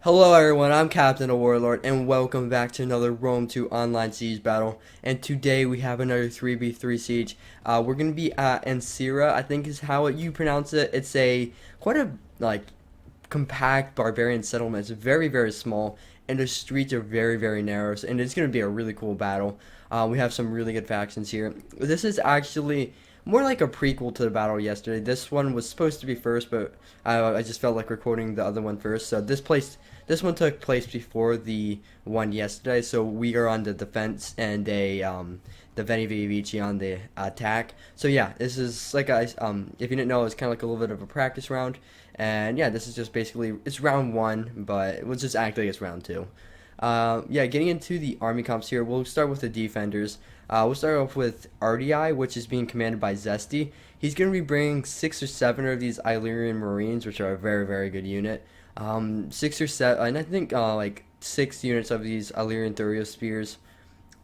Hello everyone, I'm Captain of Warlord, and welcome back to another Rome 2 online siege battle. And today we have another 3v3 siege. We're going to be at Ancyra, I think is how you pronounce it. It's a quite a compact barbarian settlement. It's very, very small, and the streets are very, very narrow, and it's going to be a really cool battle. We have some really good factions here. This is actually more like a prequel to the battle yesterday. This one was supposed to be first, but I just felt like recording the other one first. So this one took place before the one yesterday. So we are on the defense and the Veni Vidi Vici on the attack. So yeah, this is like if you didn't know, it's kind of like a little bit of a practice round. And yeah, this is just basically it's round one, but it was just acting as round two. Yeah, getting into the army comps here, we'll start with the defenders. We'll start off with RDI, which is being commanded by Zesty. He's going to be bringing 6 or 7 of these Illyrian Marines, which are a very, very good unit. 6 or 7, and I think like 6 units of these Illyrian Thurio Spears.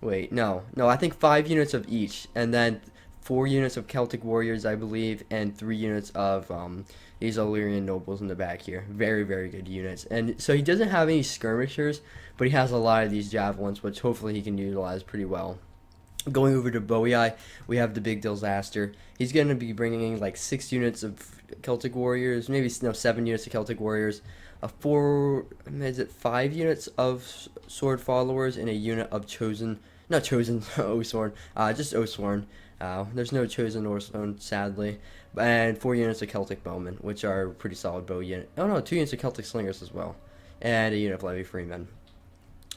Wait, no, I think 5 units of each, and then 4 units of Celtic Warriors, I believe, and 3 units of these Illyrian Nobles in the back here. Very, very good units. And so he doesn't have any skirmishers, but he has a lot of these javelins, which hopefully he can utilize pretty well. Going over to Boei, we have the big disaster. He's going to be bringing in like 6 units of Celtic Warriors, maybe no 7 units of Celtic Warriors, a 5 units of Sword Followers, and a unit of not chosen Osworn, just Osworn. There's no chosen Osworn, sadly, and 4 units of Celtic Bowmen, which are pretty solid bow unit. Oh no, 2 units of Celtic Slingers as well, and a unit of Levy Freemen.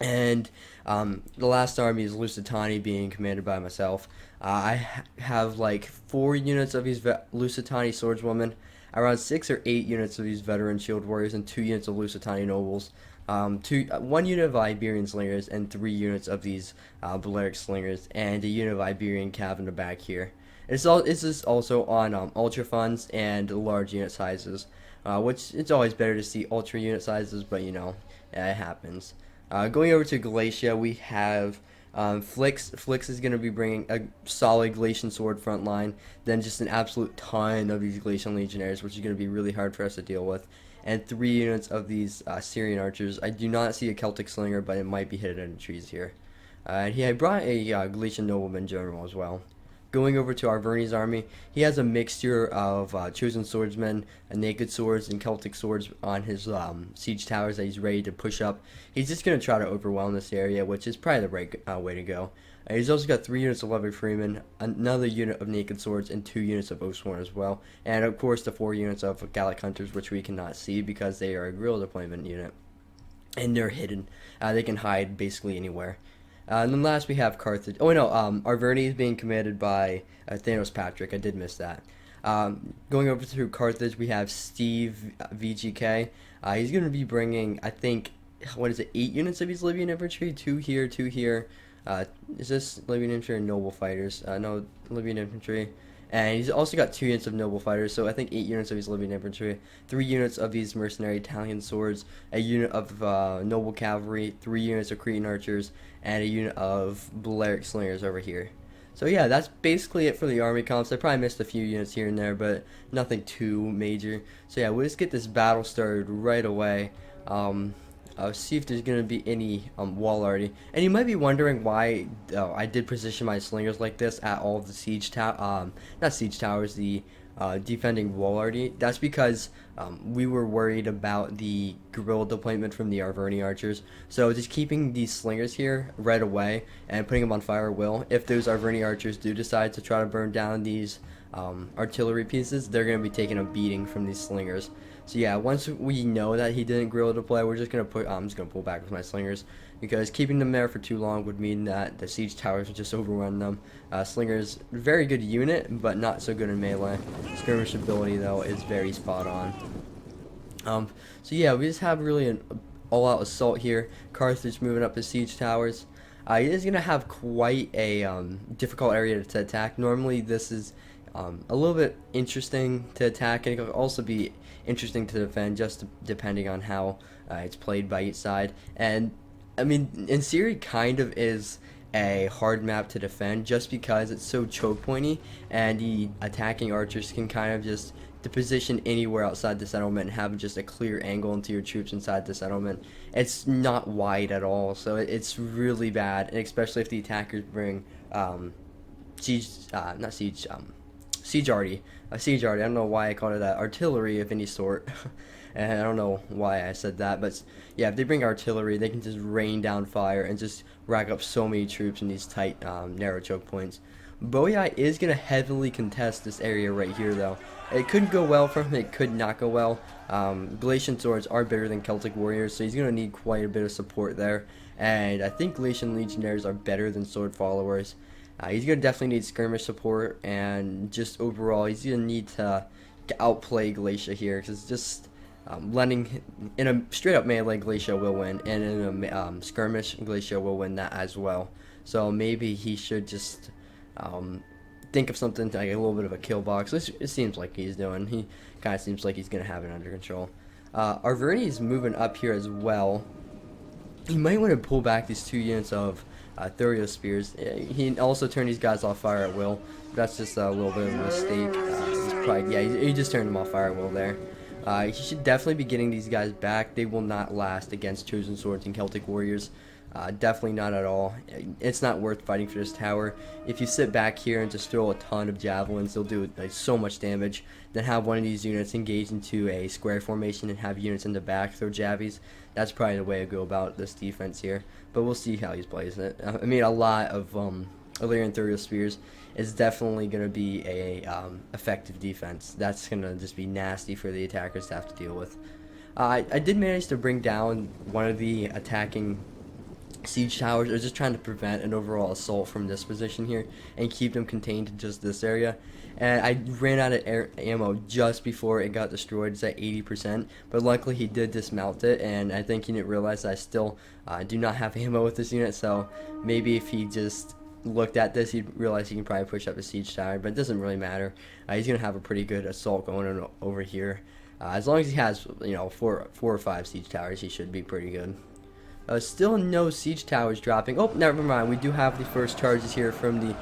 And the last army is Lusitani, being commanded by myself. I have like 4 units of these Lusitani swordswomen, around 6 or 8 units of these veteran shield warriors, and 2 units of Lusitani nobles. 1 unit of Iberian slingers, and 3 units of these Balearic slingers, and a unit of Iberian cav in the back here. This is also on ultra funds and large unit sizes, which it's always better to see ultra unit sizes, but you know, it happens. Going over to Galatia, we have Flix. Flix is going to be bringing a solid Galatian sword front line, then just an absolute ton of these Galatian legionaries, which is going to be really hard for us to deal with, and 3 units of these Syrian archers. I do not see a Celtic slinger, but it might be hidden in the trees here. And he had brought a Galatian nobleman general as well. Going over to Arverni's army, he has a mixture of chosen swordsmen, naked swords, and Celtic swords on his siege towers that he's ready to push up. He's just going to try to overwhelm this area, which is probably the right way to go. He's also got 3 units of Levy Freeman, another unit of naked swords, and 2 units of Osworn as well. And of course the 4 units of Gallic Hunters, which we cannot see because they are a guerrilla deployment unit. And they're hidden. They can hide basically anywhere. And then last we have Carthage. Oh no, Arverni is being commanded by Thanos Patrick. I did miss that. Going over to Carthage, we have Steve VGK. He's going to be bringing, I think, what is it, 8 units of his Libyan infantry? 2 here, 2 here. Is this Libyan infantry or noble fighters? No, Libyan infantry. And he's also got 2 units of noble fighters, so I think 8 units of his Libyan infantry, 3 units of these mercenary Italian swords, a unit of noble cavalry, 3 units of Cretan archers, and a unit of Balearic slingers over here. So yeah, that's basically it for the army comps. I probably missed a few units here and there, but nothing too major. So yeah, we'll just get this battle started right away. See if there's going to be any wall already. And you might be wondering why I did position my slingers like this at all of the siege not siege towers, the defending wall already. That's because we were worried about the guerrilla deployment from the Arverni archers. So just keeping these slingers here right away and putting them on fire will. If those Arverni archers do decide to try to burn down these artillery pieces, they're going to be taking a beating from these slingers. So yeah, once we know that he didn't guerrilla deploy, we're just gonna I'm just gonna pull back with my slingers, because keeping them there for too long would mean that the siege towers would just overrun them. Slingers, very good unit, but not so good in melee. Skirmish ability though is very spot on. So yeah, we just have really an all-out assault here. Carthage moving up his siege towers. He is gonna have quite a difficult area to attack. Normally this is a little bit interesting to attack, and it can also be interesting to defend, just depending on how it's played by each side. And I mean, Ancyra kind of is a hard map to defend just because it's so choke pointy, and the attacking archers can kind of just to position anywhere outside the settlement and have just a clear angle into your troops inside the settlement. It's not wide at all, so it's really bad, and especially if the attackers bring siege, not siege, siege arty, siege arty. I don't know why I called it that. Artillery of any sort. And I don't know why I said that, but yeah, if they bring artillery, they can just rain down fire and just rack up so many troops in these tight, narrow choke points. Boei is going to heavily contest this area right here, though. It could go well for him, it could not go well. Galatian swords are better than Celtic warriors, so he's going to need quite a bit of support there. And I think Galatian legionaries are better than sword followers. He's going to definitely need skirmish support, and just overall, he's going to need to outplay Galatia here, because just letting in a straight up melee, Galatia will win, and in a skirmish, Galatia will win that as well. So maybe he should just think of something like a little bit of a kill box. It seems like he's doing. He kind of seems like he's going to have it under control. Arverni is moving up here as well. He might want to pull back these 2 units of Thurio spears. He also turned these guys off fire at will. That's just a little bit of a mistake. He just turned them off fire at will there. He should definitely be getting these guys back. They will not last against Chosen Swords and Celtic Warriors. Definitely not at all. It's not worth fighting for this tower. If you sit back here and just throw a ton of javelins, they'll do so much damage. Then have one of these units engage into a square formation and have units in the back throw javies. That's probably the way to go about this defense here. But we'll see how he's plays it. I mean, a lot of Illyrian Thurio spears is definitely going to be a effective defense. That's going to just be nasty for the attackers to have to deal with. I did manage to bring down one of the attacking siege towers, or just trying to prevent an overall assault from this position here and keep them contained to just this area. And I ran out of ammo just before it got destroyed. It's at 80%, but luckily he did dismount it, and I think he didn't realize I still do not have ammo with this unit, so maybe if he just looked at this, he'd realize he can probably push up a siege tower, but it doesn't really matter. He's going to have a pretty good assault going on over here. As long as he has, four or five siege towers, he should be pretty good. Still no siege towers dropping. Oh, never mind. We do have the first charges here from the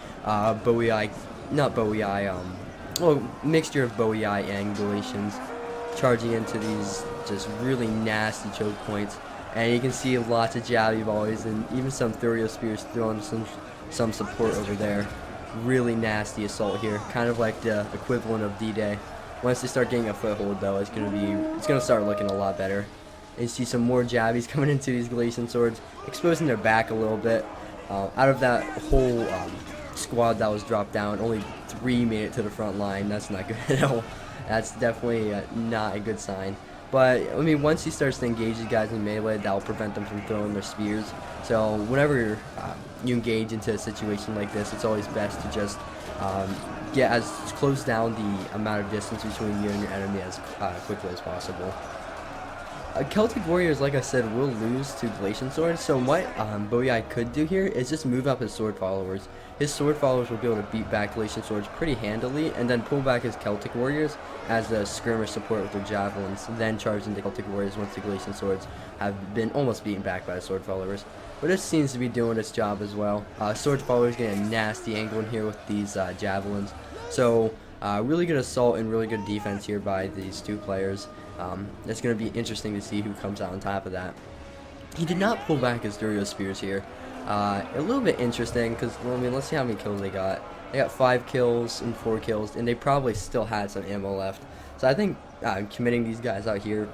mixture of Boei and Galatians charging into these just really nasty choke points. And you can see lots of javelin volleys and even some Thurio spears throwing some support over there. Really nasty assault here, kind of like the equivalent of D-Day. Once they start getting a foothold, though, it's gonna start looking a lot better. And you see some more javies coming into these Galatian swords, exposing their back a little bit. Out of that whole squad that was dropped down, only 3 made it to the front line. That's not good at all. That's definitely not a good sign. But, I mean, once he starts to engage these guys in melee, that will prevent them from throwing their spears. So, whenever you engage into a situation like this, it's always best to just get as close down the amount of distance between you and your enemy as quickly as possible. Celtic Warriors, like I said, will lose to Galatian Swords, so what Boei could do here is just move up his Sword Followers. His Sword Followers will be able to beat back Galatian Swords pretty handily, and then pull back his Celtic Warriors as the skirmish support with their Javelins, then charge into Celtic Warriors once the Galatian Swords have been almost beaten back by the Sword Followers. But this seems to be doing its job as well. Sword Followers get a nasty angle in here with these Javelins, so really good assault and really good defense here by these two players. It's going to be interesting to see who comes out on top of that. He did not pull back his Thurio spears here. A little bit interesting because, well, I mean, let's see how many kills they got. They got 5 kills and 4 kills, and they probably still had some ammo left. So I think committing these guys out here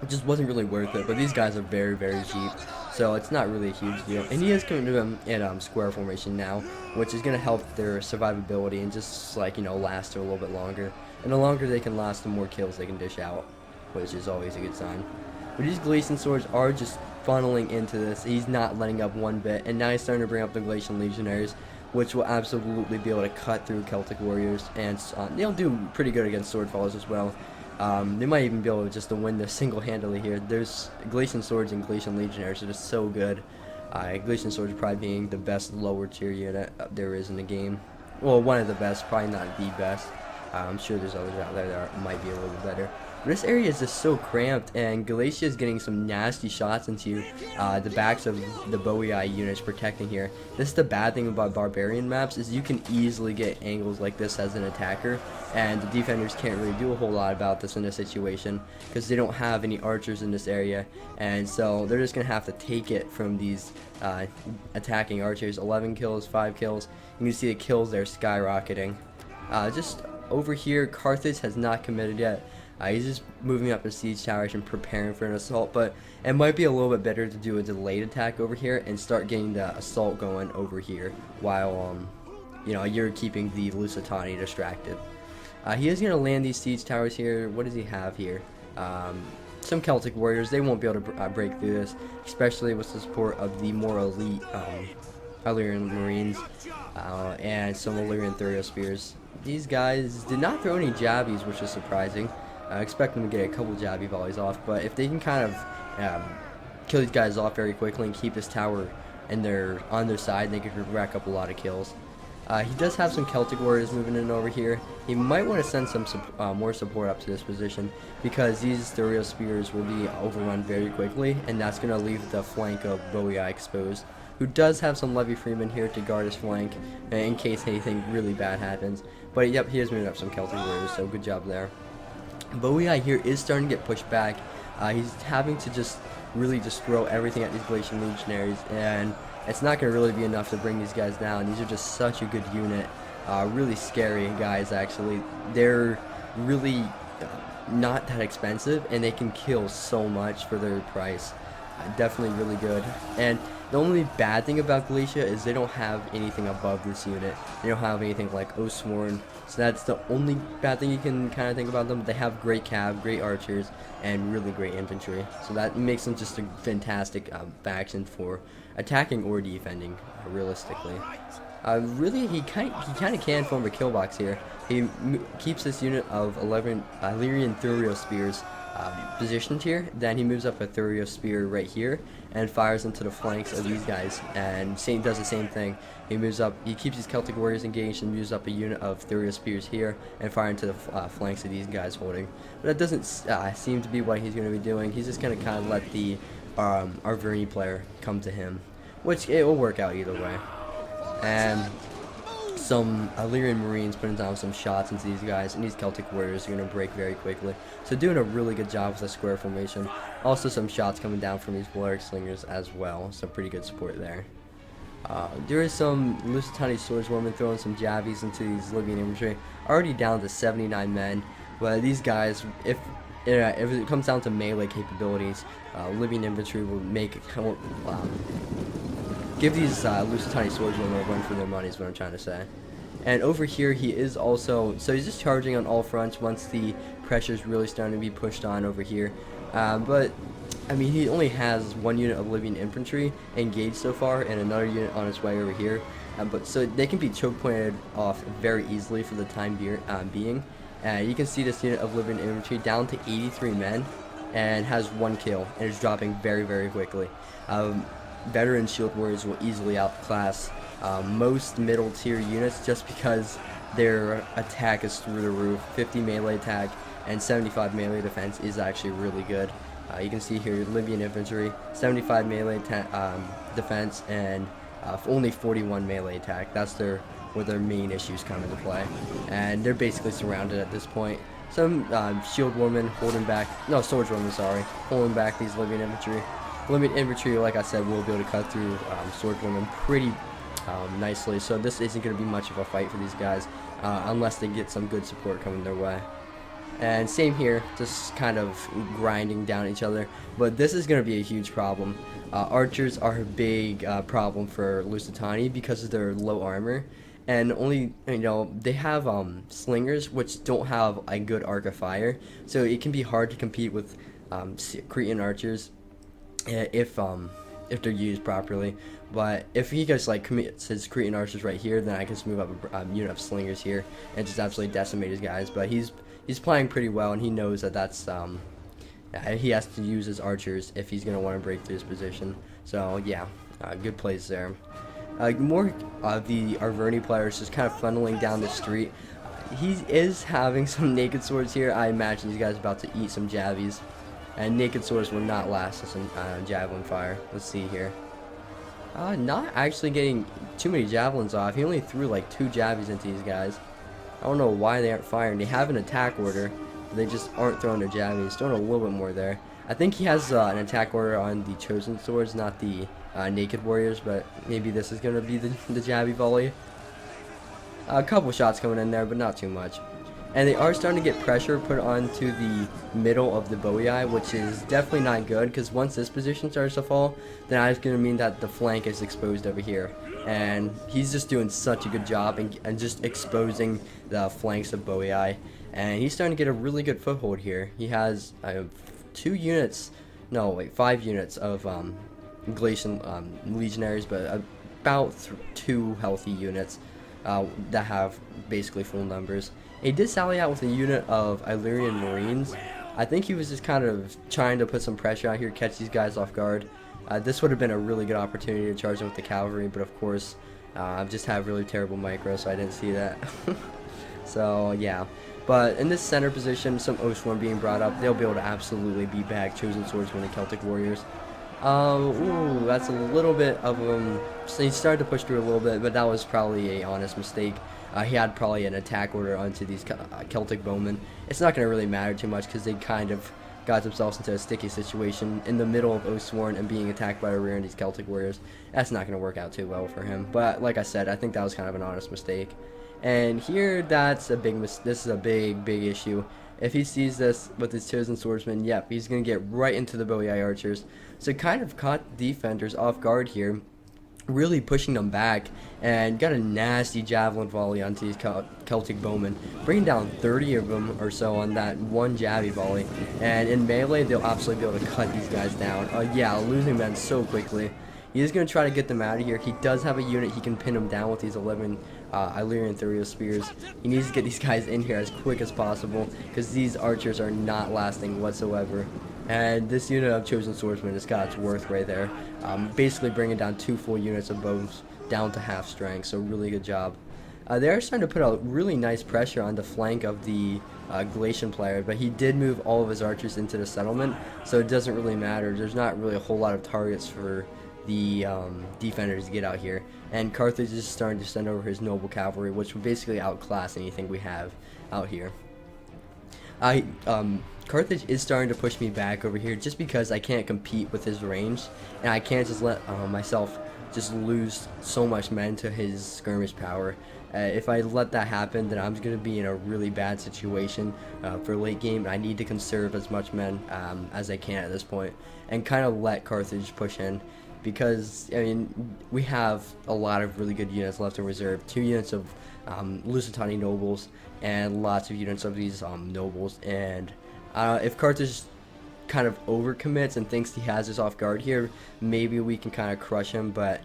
just wasn't really worth it. But these guys are very, very cheap, so it's not really a huge deal. And he is coming to them in square formation now, which is going to help their survivability and just, like, last a little bit longer. And the longer they can last, the more kills they can dish out, which is always a good sign. But these Galatian swords are just funneling into this. He's not letting up one bit, and now he's starting to bring up the Galatian legionaries, which will absolutely be able to cut through Celtic warriors, and they'll do pretty good against sword followers as well. They might even be able to just win this single-handedly here. There's Galatian swords and Galatian legionaries are just so good. Galatian swords probably being the best lower tier unit there is in the game. Well, one of the best, probably not the best. I'm sure there's others out there that might be a little bit better. This area is just so cramped, and Galatia is getting some nasty shots into the backs of the Boei units protecting here. This is the bad thing about barbarian maps, is you can easily get angles like this as an attacker, and the defenders can't really do a whole lot about this in this situation because they don't have any archers in this area, and so they're just gonna have to take it from these attacking archers. 11 kills, 5 kills. You can see the kills there skyrocketing. Just over here, Carthage has not committed yet. He's just moving up his siege towers and preparing for an assault, but it might be a little bit better to do a delayed attack over here and start getting the assault going over here while you know, you're keeping the Lusitani distracted. He is going to land these siege towers here. What does he have here? Some Celtic warriors. They won't be able to break through this, especially with the support of the more elite Illyrian Marines and some Illyrian Thurio Spears. These guys did not throw any jabbies, which is surprising. I expect them to get a couple jabby volleys off, but if they can kind of kill these guys off very quickly and keep this tower on their side, they could rack up a lot of kills. He does have some Celtic warriors moving in over here. He might want to send some more support up to this position because these Thurio Spears will be overrun very quickly, and that's going to leave the flank of Boei exposed, who does have some Levy Freemen here to guard his flank in case anything really bad happens. But yep, he is moving up some Celtic warriors, so good job there. Boei here is starting to get pushed back. He's having to just really just throw everything at these Galatian legionaries, and it's not going to really be enough to bring these guys down. These are just such a good unit. Really scary guys, actually. They're really not that expensive, and they can kill so much for their price. Definitely really good. And the only bad thing about Galatia is they don't have anything above this unit. They don't have anything like Oathsworn, so that's the only bad thing you can kind of think about them. They have great cav, great archers, and really great infantry, so that makes them just a fantastic faction for attacking or defending, realistically. Really, he kind of can form a kill box here. He keeps this unit of 11 Illyrian Thurio Spears positioned here, then he moves up a Thurio Spear right here and fires into the flanks of these guys, and does the same thing. He moves up, he keeps these Celtic warriors engaged and moves up a unit of Thurio Spears here and fire into the flanks of these guys holding. But that doesn't seem to be what he's going to be doing. He's just going to kind of let the Arverni player come to him, which it will work out either way. And some Illyrian Marines putting down some shots into these guys, and these Celtic warriors are going to break very quickly. So doing a really good job with the square formation. Also some shots coming down from these Balearic Slingers as well, so pretty good support there. There is some Lusitani swordswomen throwing some jabbies into these Libyan infantry. Already down to 79 men, but these guys, if it comes down to melee capabilities, Libyan infantry will give these Lusitani swordswomen a run for their money is what I'm trying to say. And over here he is also, so he's just charging on all fronts once the pressure is really starting to be pushed on over here. But I mean, he only has one unit of Libyan infantry engaged so far and another unit on its way over here. But so they can be choke pointed off very easily for the time being. You can see this unit of Libyan infantry down to 83 men and has 1 kill and is dropping very, very quickly. Veteran shield warriors will easily outclass most middle tier units just because their attack is through the roof. 50 melee attack and 75 melee defense is actually really good. You can see here Libyan infantry, 75 melee defense and only 41 melee attack. That's where their main issues come into play, and they're basically surrounded at this point. Some shield women holding back, no, swordswomen, sorry, holding back these Libyan infantry. Libyan infantry, like I said, will be able to cut through swordswomen pretty nicely, so this isn't going to be much of a fight for these guys unless they get some good support coming their way. And same here, just kind of grinding down each other, but this is going to be a huge problem. Archers are a big problem for Lusitani because of their low armor, and only, you know, they have slingers which don't have a good arc of fire, so it can be hard to compete with Cretan archers if they're used properly. But if he just like commits his Cretan archers right here, then I can just move up a unit of slingers here and just absolutely decimate his guys. But he's playing pretty well, and he knows that that's he has to use his archers if he's going to want to break through his position. So yeah, good plays there. More of the Arverni players just kind of funneling down the street. he is having some naked swords here. I imagine these guys are about to eat some javies. And naked swords will not last us in javelin fire. Let's see here. Not actually getting too many javelins off. He only threw like 2 javies into these guys. I don't know why they aren't firing. They have an attack order. But they just aren't throwing their javies. Throwing a little bit more there. I think he has an attack order on the chosen swords, not the naked warriors. But maybe this is going to be the javi volley. A couple shots coming in there, but not too much. And they are starting to get pressure put onto the middle of the bowie eye, which is definitely not good, because once this position starts to fall, then that's going to mean that the flank is exposed over here. And he's just doing such a good job and just exposing the flanks of bowie eye. And he's starting to get a really good foothold here. He has 5 units of Glacian legionaries, but about 2 healthy units that have basically full numbers. He did sally out with a unit of Illyrian Marines. I think he was just kind of trying to put some pressure out here, catch these guys off guard. This would have been a really good opportunity to charge them with the cavalry, but of course, I just have really terrible micro, so I didn't see that. So, yeah. But in this center position, some Oathsworn being brought up, they'll be able to absolutely beat back Chosen Swordsmen and Celtic Warriors. Ooh, that's a little bit of so he started to push through a little bit, but that was probably a honest mistake. He had probably an attack order onto these Celtic bowmen. It's not going to really matter too much because they kind of got themselves into a sticky situation in the middle of Oathsworn and being attacked by a rear end these Celtic warriors. That's not going to work out too well for him. But like I said, I think that was kind of an honest mistake. And here, that's a big this is a big issue. If he sees this with his chosen swordsman, yep, he's going to get right into the bowie eye archers. So kind of caught the defenders off guard here, really pushing them back, and got a nasty javelin volley onto these Celtic bowmen, bringing down 30 of them or so on that one javi volley. And in melee, they'll absolutely be able to cut these guys down. Yeah, losing men so quickly. He is going to try to get them out of here. He does have a unit. He can pin them down with these 11 Illyrian Thurio spears. He needs to get these guys in here as quick as possible because these archers are not lasting whatsoever. And this unit of Chosen Swordsman has got its worth right there. Basically bringing down 2 full units of bows down to half strength. So really good job. They're starting to put a really nice pressure on the flank of the Glacian player, but he did move all of his archers into the settlement, so it doesn't really matter. There's not really a whole lot of targets for the defenders to get out here, and Carthage is starting to send over his noble cavalry, which would basically outclass anything we have out here. Carthage is starting to push me back over here just because I can't compete with his range, and I can't just let myself just lose so much men to his skirmish power. If I let that happen, then I'm going to be in a really bad situation for late game. I need to conserve as much men as I can at this point and kind of let Carthage push in, because I mean, we have a lot of really good units left in reserve. 2 units of Lusitani nobles and lots of units of these nobles. And if Carthage kind of overcommits and thinks he has us off guard here, maybe we can kind of crush him. But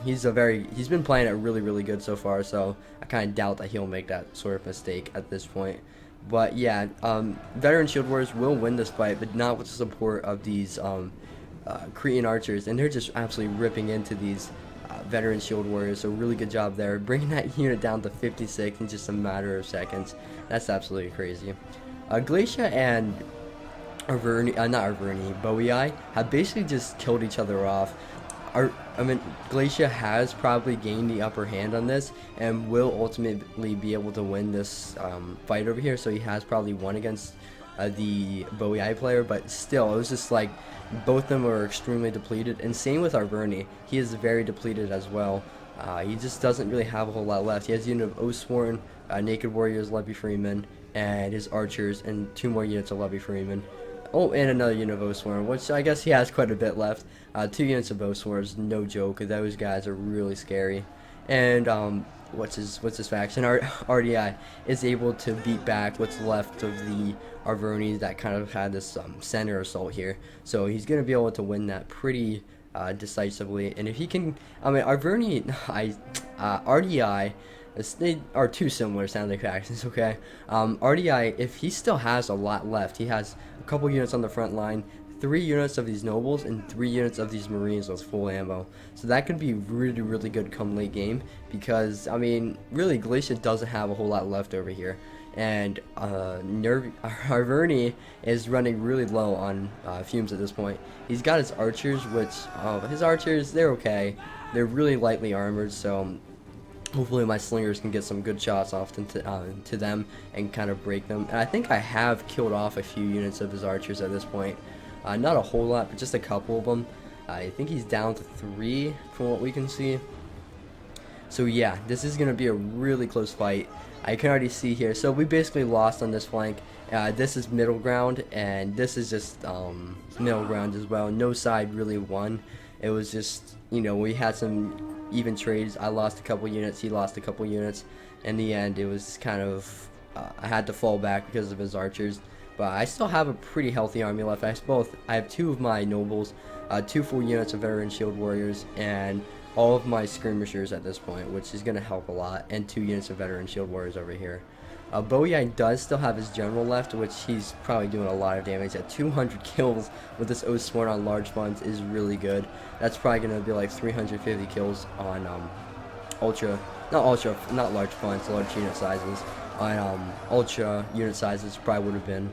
he's been playing it really good so far, so I kind of doubt that he'll make that sort of mistake at this point. But yeah, veteran shield warriors will win this fight, but not with the support of these Cretan archers, and they're just absolutely ripping into these veteran shield warriors. So really good job there, bringing that unit down to 56 in just a matter of seconds. That's absolutely crazy. Glacia and bowie eye have basically just killed each other off. Glacia has probably gained the upper hand on this and will ultimately be able to win this fight over here. So he has probably won against the bowie eye player, but still, it was just like both of them are extremely depleted. And same with Arverni, he is very depleted as well. He just doesn't really have a whole lot left. He has a unit of Oathsworn, naked warriors, Levy Freeman, and his archers, and 2 more units of Levy Freeman. Oh, and another unit of Oathsworn, which I guess he has quite a bit left. 2 units of Oathsworn is no joke. Those guys are really scary. And what's his faction? RDI is able to beat back what's left of the Arvernis that kind of had this center assault here. So he's going to be able to win that pretty decisively. And if he can, Arverni, RDI, they are 2 similar sounding factions, okay? RDI, if he still has a lot left, he has a couple units on the front line, 3 units of these nobles and 3 units of these marines with full ammo. So that could be really, really good come late game, because I mean, really, Galatia doesn't have a whole lot left over here, and Arverni is running really low on fumes at this point. He's got his archers, which his archers, they're okay. They're really lightly armored, so hopefully my slingers can get some good shots off to them and kind of break them. And I think I have killed off a few units of his archers at this point. Not a whole lot, but just a couple of them. I think he's down to 3 from what we can see. So yeah, this is going to be a really close fight. I can already see here. So we basically lost on this flank. This is middle ground, and this is just middle ground as well. No side really won. It was just, you know, we had some even trades. I lost a couple units, he lost a couple units. In the end, it was kind of, I had to fall back because of his archers. But I still have a pretty healthy army left. I have 2 of my nobles, 2 full units of veteran shield warriors, and all of my skirmishers at this point, which is going to help a lot, and 2 units of veteran shield warriors over here. Bowie does still have his general left, which he's probably doing a lot of damage. At 200 kills with this Oathsworn on large funds is really good. That's probably going to be like 350 kills on not large funds, large unit sizes. On ultra unit sizes probably would have been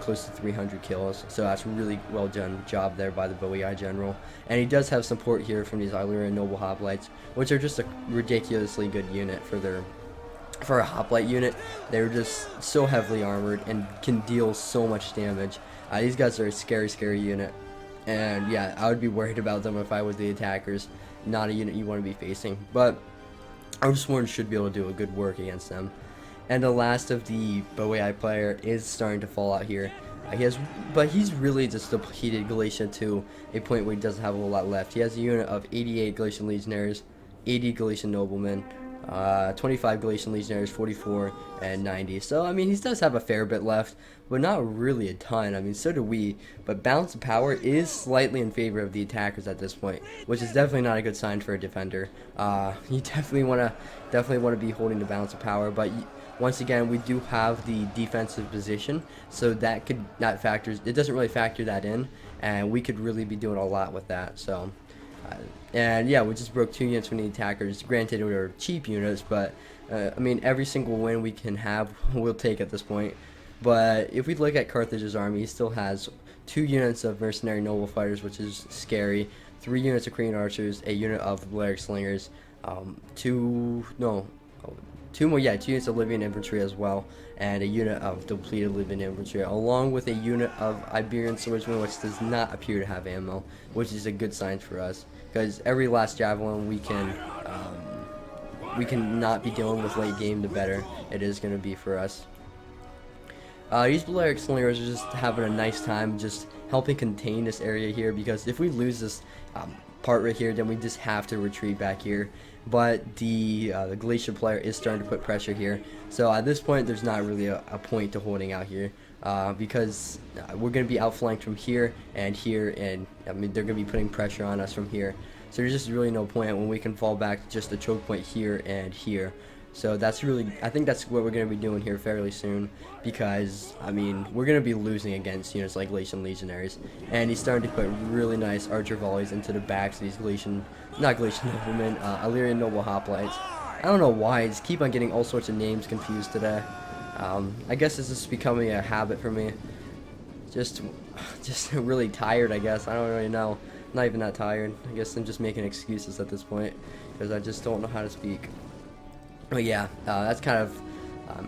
close to 300 kills. So that's really well done job there by the Bowie general. And he does have support here from these Illyrian Noble Hoplites, which are just a ridiculously good unit for a hoplite unit. They're just so heavily armored and can deal so much damage. These guys are a scary unit, and yeah, I would be worried about them if I was the attackers. Not a unit you want to be facing, but Oathsworn should be able to do a good work against them. And the last of the Bowie player is starting to fall out here. But he's really just depleted Galatia to a point where he doesn't have a whole lot left. He has a unit of 88 Galatian legionaries, 80 Galatian noblemen, 25 Galatian legionaries, 44, and 90. So, I mean, he does have a fair bit left, but not really a ton. I mean, so do we. But balance of power is slightly in favor of the attackers at this point, which is definitely not a good sign for a defender. You definitely want to be holding the balance of power. But once again, we do have the defensive position, so it doesn't really factor that in, and we could really be doing a lot with that. So. And yeah, we just broke 2 units from the attackers. Granted, they were cheap units, but I mean, every single win we can have, we'll take at this point. But if we look at Carthage's army, he still has 2 units of mercenary noble fighters, which is scary. 3 units of Korean archers, a unit of Balearic slingers, 2 units of Libyan infantry as well, and a unit of depleted Libyan infantry, along with a unit of Iberian swordsmen, which does not appear to have ammo, which is a good sign for us, because every last javelin we can not be dealing with late game, the better it is going to be for us. These Balearic slingers are just having a nice time just helping contain this area here, because if we lose this part right here, then we just have to retreat back here. But the Galatia player is starting to put pressure here, so at this point there's not really a point to holding out here, because we're going to be outflanked from here, and I mean, they're going to be putting pressure on us from here, so there's just really no point when we can fall back to just a choke point here and here. So that's really, I think that's what we're going to be doing here fairly soon, because, I mean, we're going to be losing against units like Galatian legionaries, and he's starting to put really nice archer volleys into the backs of these noblemen, Illyrian noble hoplites. I don't know why, I just keep on getting all sorts of names confused today. I guess this is becoming a habit for me. Just really tired, I guess. I don't really know. Not even that tired. I guess I'm just making excuses at this point, because I just don't know how to speak. But yeah, that's kind of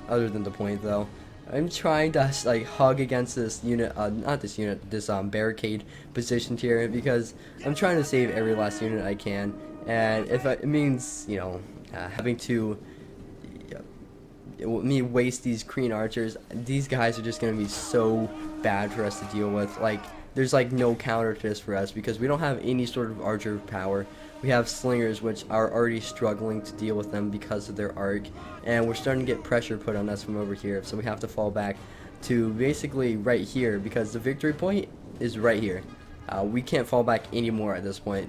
other than the point though. I'm trying to like hug against this unit, this barricade positioned here, because I'm trying to save every last unit I can, and if it means, you know, having to waste these Korean archers, these guys are just gonna be so bad for us to deal with. Like, there's like no counter to this for us, because we don't have any sort of archer power. We have slingers, which are already struggling to deal with them because of their arc, and we're starting to get pressure put on us from over here, so we have to fall back to basically right here, because the victory point is right here. We can't fall back anymore at this point.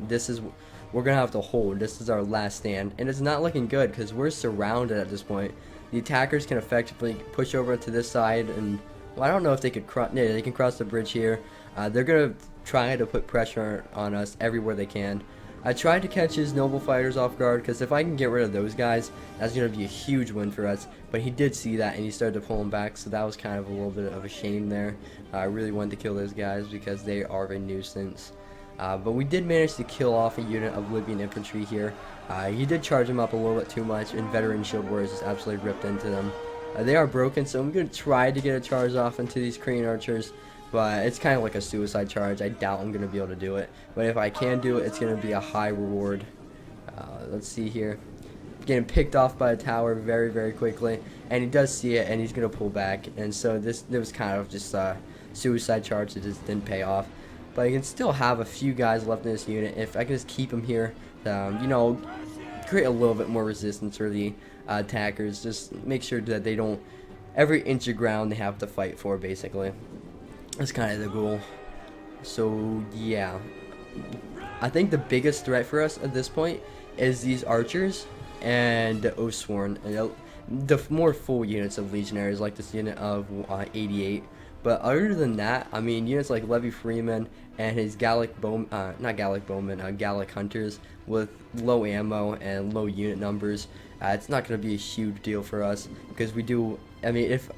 We're gonna have to hold. This is our last stand, and it's not looking good because we're surrounded at this point. The attackers can effectively push over to this side, and well, I don't know if they could cross. Yeah, they can cross the bridge here. They're gonna try to put pressure on us everywhere they can. I tried to catch his noble fighters off guard, because if I can get rid of those guys, that's going to be a huge win for us. But he did see that, and he started to pull them back, so that was kind of a little bit of a shame there. I really wanted to kill those guys because they are a nuisance. But we did manage to kill off a unit of Libyan infantry here. He did charge them up a little bit too much, and veteran shield warriors just absolutely ripped into them. They are broken, so I'm going to try to get a charge off into these Korean archers. But it's kind of like a suicide charge. I doubt I'm going to be able to do it. But if I can do it, it's going to be a high reward. Let's see here. Getting picked off by a tower very, very quickly. And he does see it, and he's going to pull back. And so this was kind of just a suicide charge that just didn't pay off. But I can still have a few guys left in this unit. If I can just keep them here, you know, create a little bit more resistance for the attackers. Just make sure that they don't, every inch of ground they have to fight for, basically. That's kind of the goal. So yeah, I think the biggest threat for us at this point is these archers and the Oathsworn, the more full units of legionaries, like this unit of 88. But other than that, I mean, units like Levy Freeman and his Gallic Gallic hunters with low ammo and low unit numbers, it's not going to be a huge deal for us, because we do. I mean, if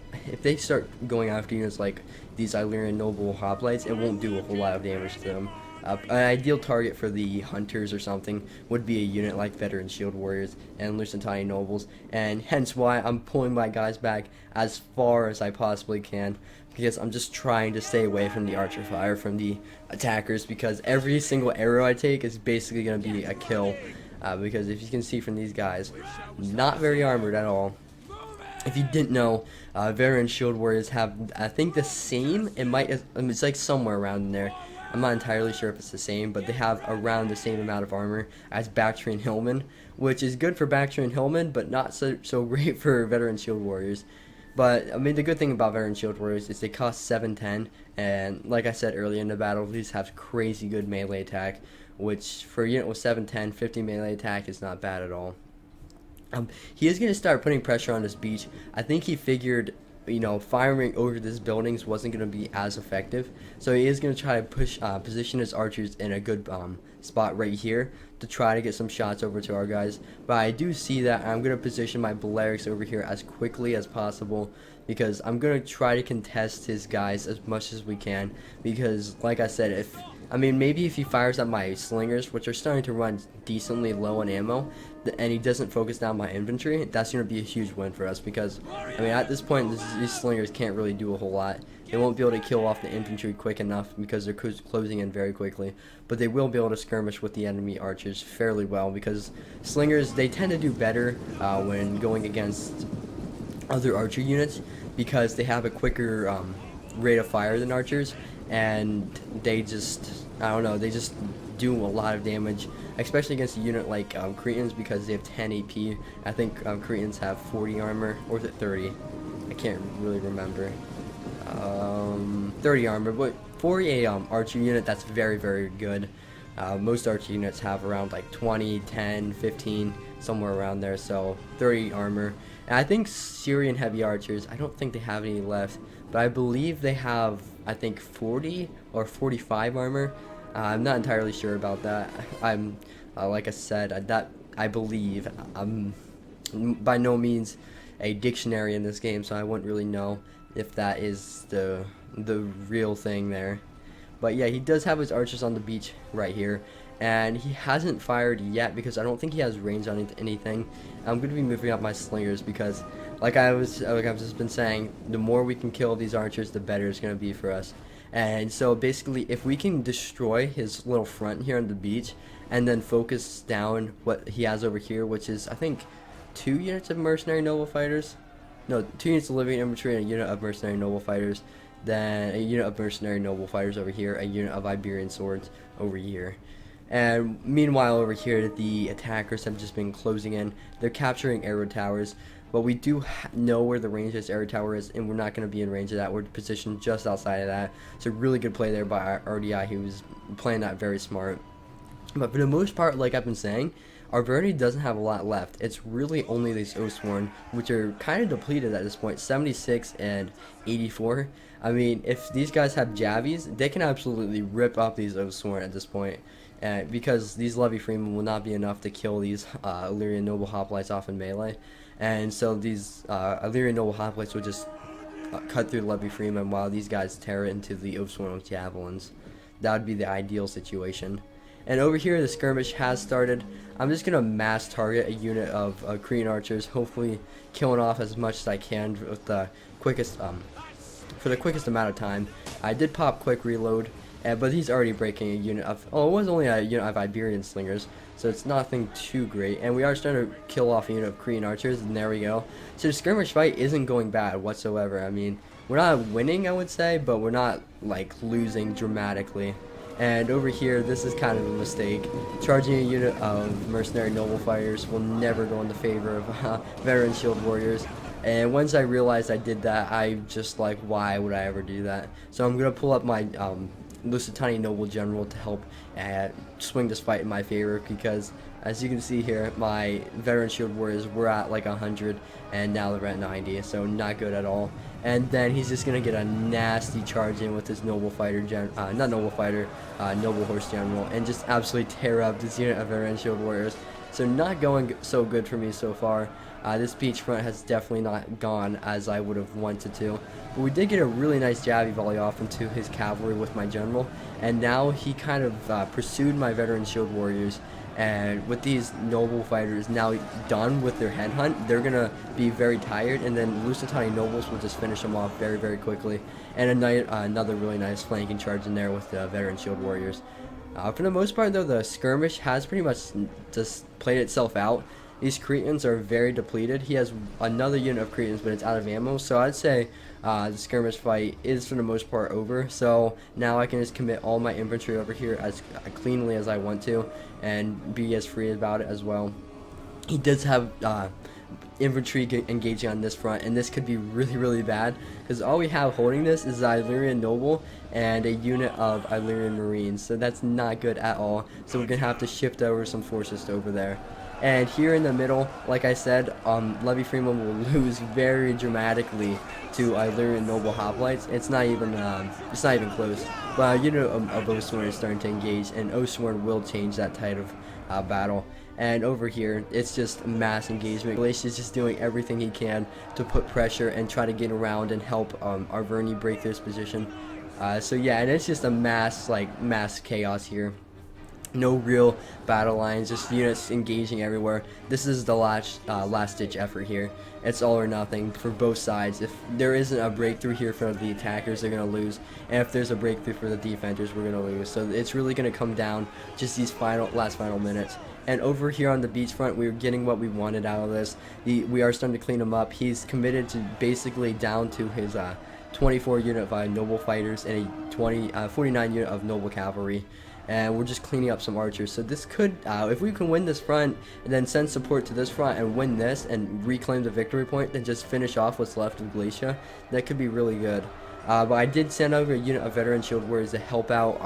they start going after units like these Illyrian noble hoplites, it won't do a whole lot of damage to them. An ideal target for the hunters or something would be a unit like veteran shield warriors and Lusitanian nobles, and hence why I'm pulling my guys back as far as I possibly can, because I'm just trying to stay away from the archer fire from the attackers, because every single arrow I take is basically going to be a kill. Because if you can see from these guys, not very armored at all. If you didn't know, veteran shield warriors have, I think, the same. It's like somewhere around in there. I'm not entirely sure if it's the same, but they have around the same amount of armor as Bactrian Hillmen, which is good for Bactrian Hillmen, but not so great for veteran shield warriors. But I mean, the good thing about veteran shield warriors is they cost 710, and like I said earlier in the battle, these have crazy good melee attack, which for a unit with 710, 50 melee attack is not bad at all. He is going to start putting pressure on this beach. I think he figured, you know, firing over these buildings wasn't going to be as effective. So he is going to try to position his archers in a good spot right here to try to get some shots over to our guys. But I do see that I'm going to position my Balearics over here as quickly as possible, because I'm going to try to contest his guys as much as we can. Because, like I said, maybe if he fires at my slingers, which are starting to run decently low on ammo, and he doesn't focus down my infantry, that's going to be a huge win for us, because, I mean, at this point, these slingers can't really do a whole lot. They won't be able to kill off the infantry quick enough because they're closing in very quickly, but they will be able to skirmish with the enemy archers fairly well, because slingers, they tend to do better when going against other archer units, because they have a quicker rate of fire than archers, and they just, I don't know, they just do a lot of damage, especially against a unit like Cretans, because they have 10 AP. I think Cretans have 40 armor, or is it 30? I can't really remember. 30 armor, but for a archer unit, that's very, very good. Most archer units have around like 20, 10, 15, somewhere around there, so 30 armor. And I think Syrian heavy archers, I don't think they have any left, but I believe they have, I think, 40 or 45 armor. I'm not entirely sure about that. I'm, like I said, I believe. I'm by no means a dictionary in this game, so I wouldn't really know if that is the real thing there. But yeah, he does have his archers on the beach right here, and he hasn't fired yet because I don't think he has range on anything. I'm going to be moving up my slingers because, like I've just been saying, the more we can kill these archers, the better it's going to be for us. And so basically, if we can destroy his little front here on the beach, and then focus down what he has over here, which is, I think, 2 units of mercenary noble fighters. No, 2 units of living infantry and a unit of mercenary noble fighters. Then a unit of mercenary noble fighters over here, a unit of Iberian swords over here. And meanwhile over here, the attackers have just been closing in. They're capturing arrow towers, but we do know where the range of this arrow tower is, and we're not going to be in range of that. We're positioned just outside of that. It's a really good play there by RDI. He was playing that very smart. But for the most part, like I've been saying, our Verde doesn't have a lot left. It's really only these Oathsworn, which are kind of depleted at this point, 76 and 84. I mean, if these guys have Javies, they can absolutely rip up these Oathsworn at this point. Because these Levy Freemen will not be enough to kill these Illyrian Noble Hoplites off in melee. And so these Illyrian Noble Hoplites will just cut through Levy Freeman while these guys tear into the Oathsworn with Javelins. That would be the ideal situation. And over here, the skirmish has started. I'm just going to mass target a unit of Korean archers, hopefully killing off as much as I can with the quickest, for the quickest amount of time. I did pop quick reload, but he's already breaking a unit of, oh, it was only a unit of Iberian slingers, so it's nothing too great. And we are starting to kill off a unit of Korean archers, and there we go. So the skirmish fight isn't going bad whatsoever. I mean, we're not winning, I would say, but we're not, like, losing dramatically. And over here, this is kind of a mistake. Charging a unit of mercenary noble fighters will never go in the favor of veteran shield warriors. And once I realized I did that, I just like, why would I ever do that? So I'm going to pull up my Lusitani Noble General to help swing this fight in my favor, because as you can see here, my veteran shield warriors were at like 100 and now they're at 90, so not good at all. And then he's just gonna get a nasty charge in with his noble fighter noble horse general, and just absolutely tear up this unit of veteran shield warriors. So not going so good for me so far. This beach front has definitely not gone as I would have wanted to. But we did get a really nice Javi volley off into his cavalry with my general, and now he kind of pursued my veteran shield warriors. And with these noble fighters now done with their headhunt, they're gonna be very tired, and then Lusitani nobles will just finish them off very, very quickly. And another really nice flanking charge in there with the veteran shield warriors. For the most part, though, the skirmish has pretty much just played itself out. These Cretans are very depleted. He has another unit of Cretans, but it's out of ammo. So I'd say the skirmish fight is for the most part over. So now I can just commit all my infantry over here as cleanly as I want to and be as free about it as well. He does have infantry engaging on this front, and this could be really, really bad, because all we have holding this is the Illyrian Noble and a unit of Illyrian Marines. So that's not good at all. So we're going to have to shift over some forces over there. And here in the middle, like I said, Levy Freeman will lose very dramatically to Illyrian Noble Hoplites. It's not even close. But a unit of Oathsworn is starting to engage, and Oathsworn will change that tide of battle. And over here, it's just mass engagement. Galatia's just doing everything he can to put pressure and try to get around and help Arverni break this position. So yeah, and it's just a mass chaos here. No real battle lines, just units engaging everywhere. This is the last ditch effort here. It's all or nothing for both sides. If there isn't a breakthrough here for the attackers, they're going to lose. And if there's a breakthrough for the defenders, we're going to lose. So it's really going to come down just these last final minutes. And over here on the beachfront, we're getting what we wanted out of this. We are starting to clean him up. He's committed to basically down to his 24 unit of noble fighters and a 49 unit of noble cavalry. And we're just cleaning up some archers. So this could, if we can win this front and then send support to this front and win this and reclaim the victory point, then just finish off what's left of Galatia, that could be really good. But I did send over a unit of veteran shield warriors to help out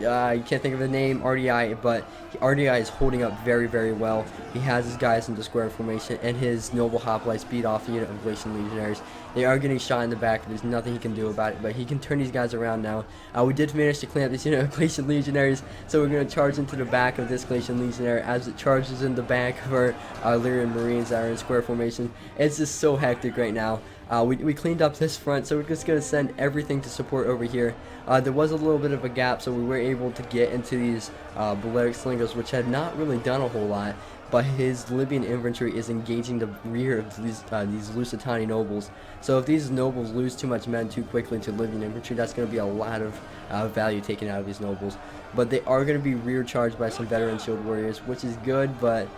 I can't think of the name, RDI, but RDI is holding up very, very well. He has his guys into square formation, and his noble hoplites beat off the unit of Galatian legionaries. They are getting shot in the back, but there's nothing he can do about it, but he can turn these guys around now. We did manage to clean up this unit of Galatian legionaries, so we're going to charge into the back of this Galatian legionary as it charges in the back of our Illyrian Marines that are in square formation. It's just so hectic right now. We cleaned up this front, so we're just going to send everything to support over here. There was a little bit of a gap, so we were able to get into these Balearic Slingers, which had not really done a whole lot, but his Libyan infantry is engaging the rear of these Lusitani nobles. So if these nobles lose too much men too quickly to Libyan infantry, that's going to be a lot of value taken out of these nobles. But they are going to be rear charged by some veteran shield warriors, which is good, but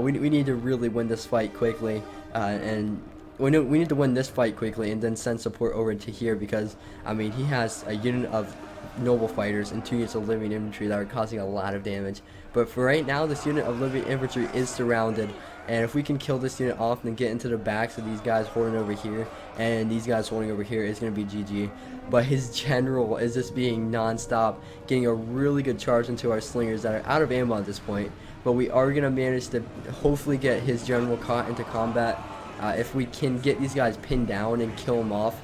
we need to really win this fight quickly, and we need to win this fight quickly and then send support over to here, because I mean he has a unit of noble fighters and 2 units of living infantry that are causing a lot of damage. But for right now, this unit of living infantry is surrounded, and if we can kill this unit off and get into the backs of these guys holding over here and these guys holding over here, it's going to be GG. But his general is just being non-stop, getting a really good charge into our slingers that are out of ammo at this point. But we are going to manage to hopefully get his general caught into combat. If we can get these guys pinned down and kill them off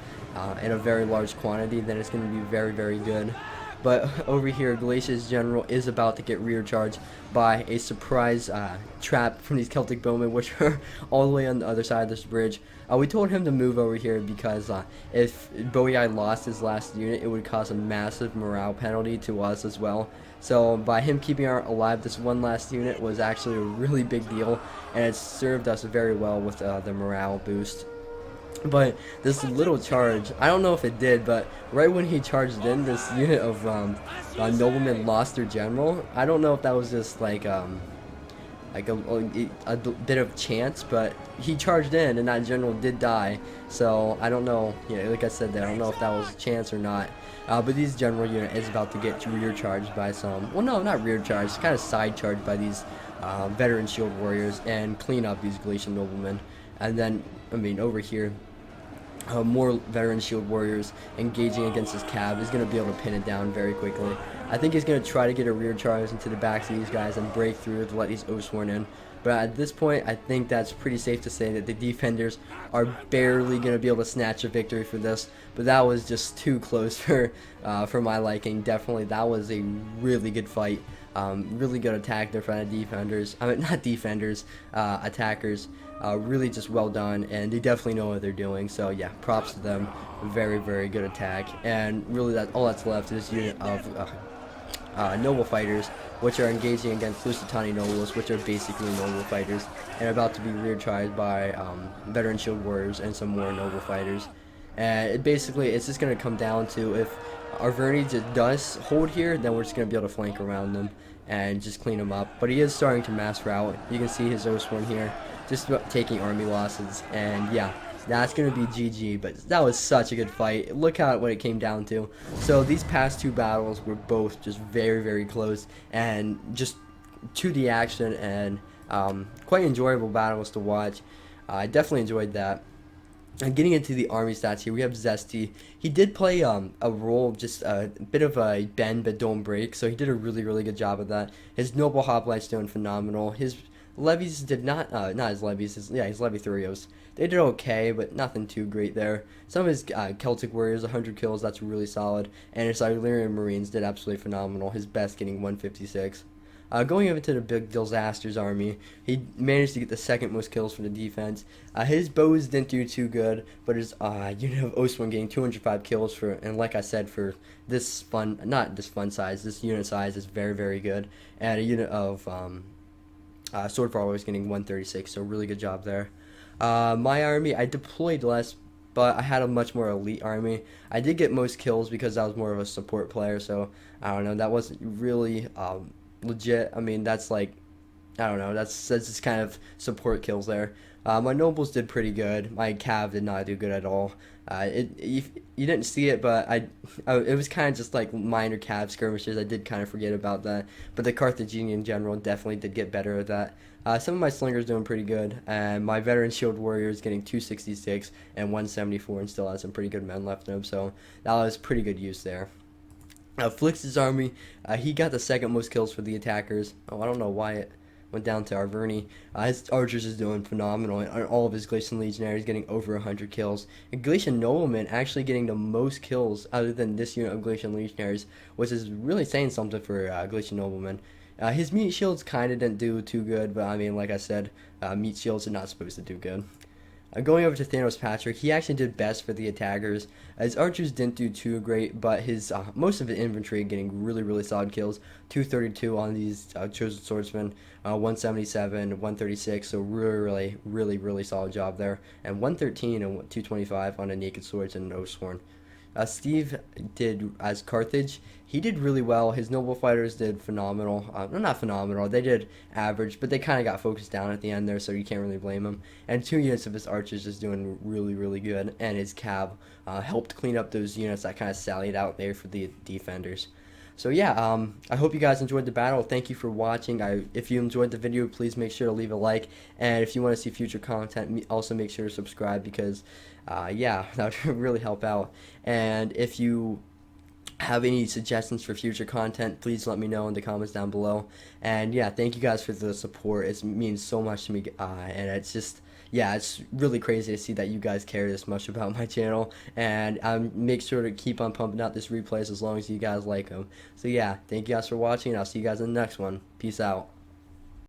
in a very large quantity, then it's going to be very, very good. But over here, Glacia's general is about to get rear charged by a surprise trap from these Celtic bowmen, which are all the way on the other side of this bridge. We told him to move over here because if Boei lost his last unit, it would cause a massive morale penalty to us as well. So by him keeping alive this one last unit was actually a really big deal, and it served us very well with the morale boost. But this little charge, I don't know if it did, but right when he charged in, this unit of noblemen lost their general. I don't know if that was just like a bit of chance, but he charged in and that general did die. So I don't know, like I said there, I don't know if that was chance or not. But this general unit is about to get rear charged by some, well, no, not rear charged, kind of side charged by these veteran shield warriors and clean up these Galatian noblemen. And then, I mean, over here, more veteran shield warriors engaging against this cab is going to be able to pin it down very quickly. I think he's going to try to get a rear charge into the backs of these guys and break through to let these Oathsworn in. But at this point, I think that's pretty safe to say that the defenders are barely going to be able to snatch a victory for this. But that was just too close for my liking. Definitely, that was a really good fight. Really good attack there from the defenders. I mean, not defenders, attackers. Really just well done, and they definitely know what they're doing. So yeah, props to them. Very, very good attack. And really, all that's left is this unit of noble fighters, which are engaging against Lusitani nobles, which are basically noble fighters, and about to be rear charged by veteran shield warriors and some more noble fighters. And it's just going to come down to if Arverni just does hold here, then we're just going to be able to flank around them and just clean them up. But he is starting to mass route. You can see his Oathsworn here, just taking army losses, and yeah, that's going to be GG. But that was such a good fight. Look at what it came down to. So these past two battles were both just very, very close and just to the action, and quite enjoyable battles to watch. I definitely enjoyed that. And getting into the army stats here, we have Zesty. He did play a role, just a bit of a bend but don't break, so he did a really, really good job of that. His noble hoplites doing phenomenal. His levies did not his levies, his levy thurios. They did okay, but nothing too great there. Some of his Celtic warriors, 100 kills, that's really solid. And his Illyrian marines did absolutely phenomenal. His best getting 156. Going over to the big disasters army, he managed to get the second most kills for the defense. His bows didn't do too good, but his unit of Oathsworn getting 205 kills for, and like I said, for this this unit size is very, very good. And a unit of sword followers getting 136, so really good job there. My army, I deployed less, but I had a much more elite army. I did get most kills because I was more of a support player, so I don't know, that wasn't really legit. I mean, that's like, I don't know, that's just kind of support kills there. My nobles did pretty good. My cav did not do good at all. You didn't see it, but it was kind of just like minor cav skirmishes. I did kind of forget about that, but the Carthaginian general definitely did get better at that. Some of my slingers doing pretty good, and my veteran shield warriors getting 266 and 174, and still has some pretty good men left in him, so that was pretty good use there. Flix's army, he got the second most kills for the attackers. Oh, I don't know why it went down to Arverni. His archers is doing phenomenal, and all of his Galatian legionaries getting over 100 kills. And Galatian noblemen actually getting the most kills other than this unit of Galatian legionaries, which is really saying something for Galatian noblemen. His meat shields kind of didn't do too good, but I mean, like I said, meat shields are not supposed to do good. Going over to Thanos Patrick, he actually did best for the attackers. His archers didn't do too great, but his most of his infantry getting really, really solid kills. 232 on these chosen swordsmen, 177, 136, so really, really, really solid job there. And 113 and 225 on a naked swords and Oathsworn. Steve did as Carthage. He did really well. His noble fighters did phenomenal. Not phenomenal. They did average, but they kind of got focused down at the end there, so you can't really blame him. And 2 units of his archers just doing really, really good. And his cab helped clean up those units that kind of sallied out there for the defenders. So yeah, I hope you guys enjoyed the battle. Thank you for watching. If you enjoyed the video, please make sure to leave a like. And if you want to see future content, also make sure to subscribe because, yeah, that would really help out. And if you have any suggestions for future content, please let me know in the comments down below. And yeah, thank you guys for the support. It means so much to me, and it's just, yeah, it's really crazy to see that you guys care this much about my channel. And make sure to keep on pumping out this replays as long as you guys like them. So yeah, thank you guys for watching. I'll see you guys in the next one. Peace out.